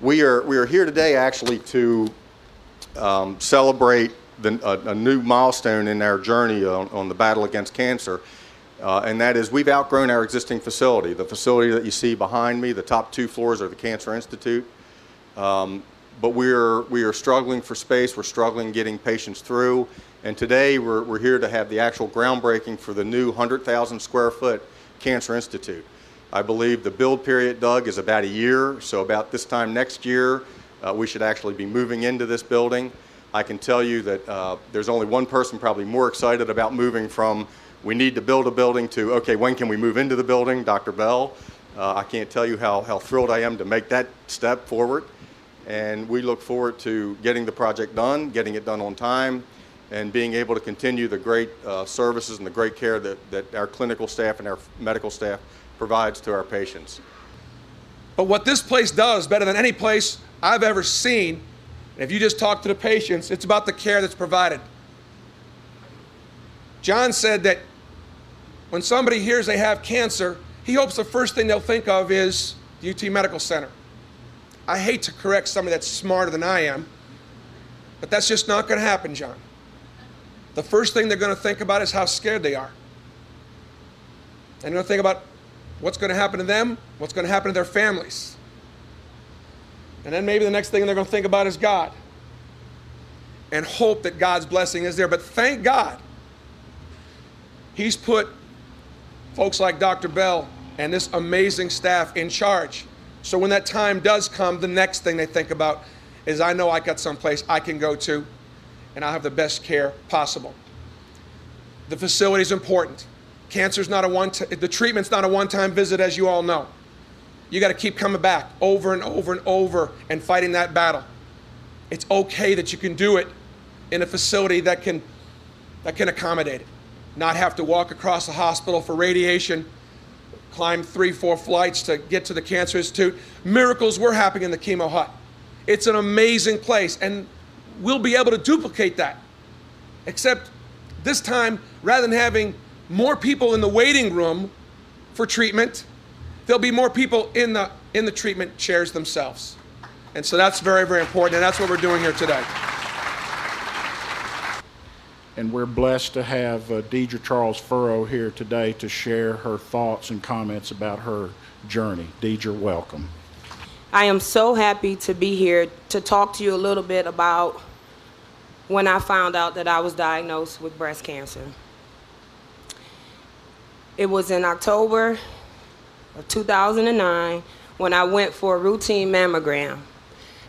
We are here today actually to celebrate a new milestone in our journey on the battle against cancer, and that is we've outgrown our existing facility. The facility that you see behind me, the top 2 floors are the Cancer Institute, but we are struggling for space. We're struggling getting patients through, and today we're here to have the actual groundbreaking for the new 100,000 square foot Cancer Institute. I believe the build period, Doug, is about a year, so about this time next year, we should actually be moving into this building. I can tell you that there's only one person probably more excited about moving from we need to build a building to, okay, when can we move into the building? Dr. Bell. I can't tell you how thrilled I am to make that step forward. And we look forward to getting the project done, getting it done on time, and being able to continue the great services and the great care that our clinical staff and our medical staff provides to our patients. But what this place does better than any place I've ever seen, and if you just talk to the patients, it's about the care that's provided. John said that when somebody hears they have cancer, he hopes the first thing they'll think of is the UT Medical Center. I hate to correct somebody that's smarter than I am, but that's just not going to happen, John. The first thing they're going to think about is how scared they are. And they're going to think about what's going to happen to them, what's going to happen to their families. And then maybe the next thing they're going to think about is God and hope that God's blessing is there. But thank God, He's put folks like Dr. Bell and this amazing staff in charge. So when that time does come, the next thing they think about is, I know I got someplace I can go to and I'll have the best care possible. The facility is important. Cancer's not the treatment's not a one-time visit, as you all know. You got to keep coming back over and over and over and fighting that battle. It's okay that you can do it in a facility that can accommodate it. Not have to walk across the hospital for radiation, climb 3-4 flights to get to the Cancer Institute. Miracles were happening in the chemo hut. It's an amazing place, and we'll be able to duplicate that. Except this time, rather than having more people in the waiting room for treatment, there'll be more people in the treatment chairs themselves. And so that's very, very important, and that's what we're doing here today. And we're blessed to have Deidre Charles Furrow here today to share her thoughts and comments about her journey. Deidre, welcome. I am so happy to be here to talk to you a little bit about when I found out that I was diagnosed with breast cancer. It was in October of 2009 when I went for a routine mammogram.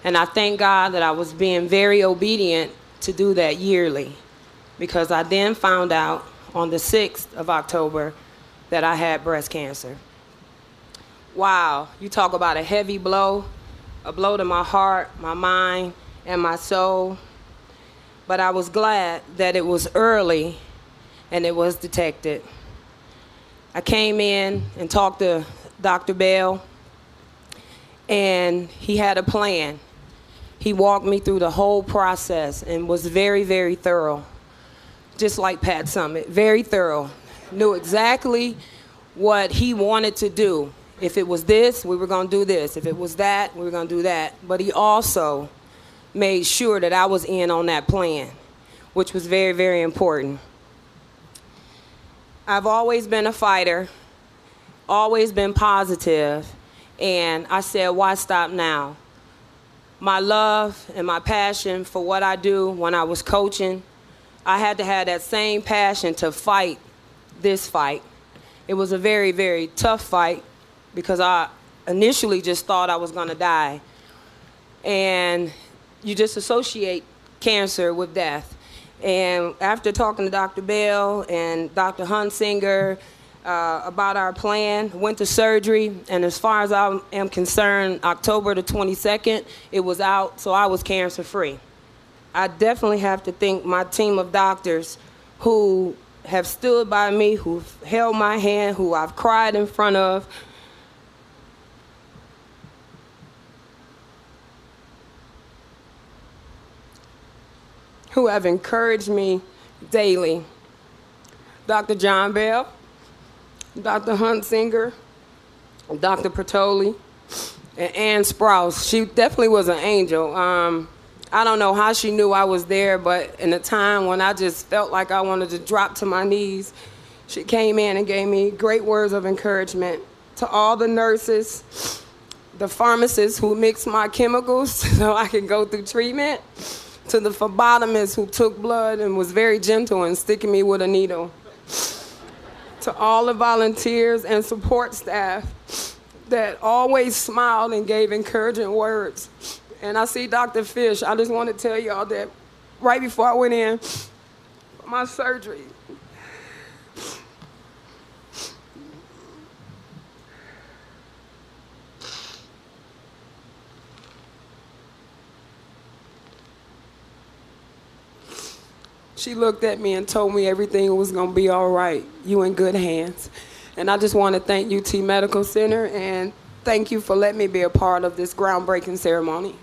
And I thank God that I was being very obedient to do that yearly, because I then found out on the 6th of October that I had breast cancer. Wow, you talk about a heavy blow, a blow to my heart, my mind, and my soul. But I was glad that it was early and it was detected. I came in and talked to Dr. Bell, and he had a plan. He walked me through the whole process and was very, very thorough. Just like Pat Summit, very thorough. Knew exactly what he wanted to do. If it was this, we were going to do this. If it was that, we were going to do that. But he also made sure that I was in on that plan, which was very, very important. I've always been a fighter, always been positive, and I said, why stop now? My love and my passion for what I do when I was coaching, I had to have that same passion to fight this fight. It was a very, very tough fight because I initially just thought I was going to die. And you just associate cancer with death. And after talking to Dr. Bell and Dr. Hunsinger about our plan, went to surgery, and as far as I am concerned, October the 22nd, it was out, so I was cancer-free. I definitely have to thank my team of doctors who have stood by me, who've held my hand, who I've cried in front of. Who have encouraged me daily. Dr. John Bell, Dr. Hunsinger, Dr. Pertoli, And Ann Sprouse, she definitely was an angel. I don't know how she knew I was there, but in a time when I just felt like I wanted to drop to my knees, she came in and gave me great words of encouragement. To all the nurses, the pharmacists who mixed my chemicals so I could go through treatment, to the phlebotomist who took blood and was very gentle in sticking me with a needle, to all the volunteers and support staff that always smiled and gave encouraging words. And I see Dr. Fish. I just want to tell y'all that right before I went in for my surgery, she looked at me and told me everything was going to be all right. You in good hands. And I just want to thank UT Medical Center and thank you for letting me be a part of this groundbreaking ceremony.